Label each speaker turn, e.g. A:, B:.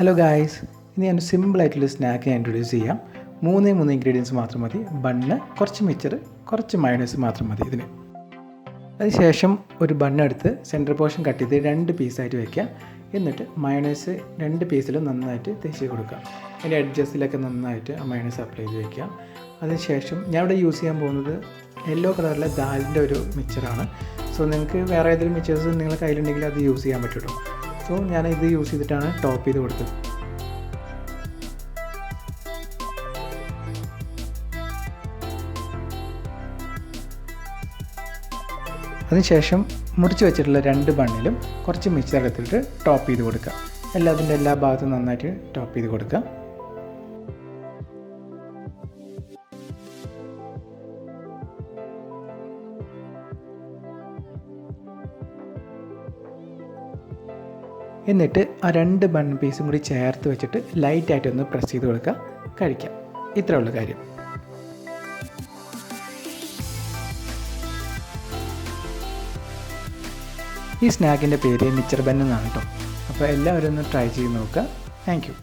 A: Hello guys, ഇനി ഞാൻ സിമ്പിളായിട്ടുള്ള സ്നാക്ക് ഞാൻ ഇൻട്രൊഡ്യൂസ് ചെയ്യാം. മൂന്ന് ഇൻഗ്രീഡിയൻസ് മാത്രം മതി. ബണ്ണ്, കുറച്ച് മിച്ചർ, കുറച്ച് മയോണൈസ് മാത്രം മതി ഇതിന്. അതിനുശേഷം ഒരു ബണ്ണെടുത്ത് സെൻറ്റർ പോർഷൻ കട്ട് ചെയ്ത് 2 പീസായിട്ട് വയ്ക്കുക. എന്നിട്ട് മയോണൈസ് 2 പീസിലും നന്നായിട്ട് തേച്ച് കൊടുക്കുക. അതിൻ്റെ എഡ്ജസിലൊക്കെ നന്നായിട്ട് ആ മയോണൈസ് അപ്ലൈ ചെയ്ത് വയ്ക്കുക. അതിനുശേഷം ഞാൻ ഇവിടെ യൂസ് ചെയ്യാൻ പോകുന്നത് യെല്ലോ കളറിലെ ദാലിൻ്റെ ഒരു മിച്ചറാണ്. സോ നിങ്ങൾക്ക് വേറെ ഏതെങ്കിലും മിച്ചേഴ്സ് നിങ്ങളുടെ കയ്യിലുണ്ടെങ്കിൽ അത് യൂസ് ചെയ്യാൻ പറ്റുള്ളൂ. സോ ഞാനിത് യൂസ് ചെയ്തിട്ടാണ് ടോപ്പ് ചെയ്ത് കൊടുത്തത്. അതിനുശേഷം മുറിച്ച് വെച്ചിട്ടുള്ള 2 ബണ്ണിലും കുറച്ച് മിക്സർ എടുത്തിട്ട് ടോപ്പ് ചെയ്ത് കൊടുക്കുക. എല്ലാ ഭാഗത്തും നന്നായിട്ട് ടോപ്പ് ചെയ്ത് കൊടുക്കുക. എന്നിട്ട് ആ 2 ബൺ പീസും കൂടി ചേർത്ത് വെച്ചിട്ട് ലൈറ്റായിട്ടൊന്ന് പ്രസ് ചെയ്ത് കൊടുക്കുക. കഴിക്കാം. ഇത്രേ ഉള്ളൂ കാര്യം. ഈ സ്നാക്കിൻ്റെ പേര് മിച്ചർ ബൻ എന്നാണ് കേട്ടോ. അപ്പോൾ എല്ലാവരും ഒന്ന് ട്രൈ ചെയ്ത് നോക്കുക. Thank you.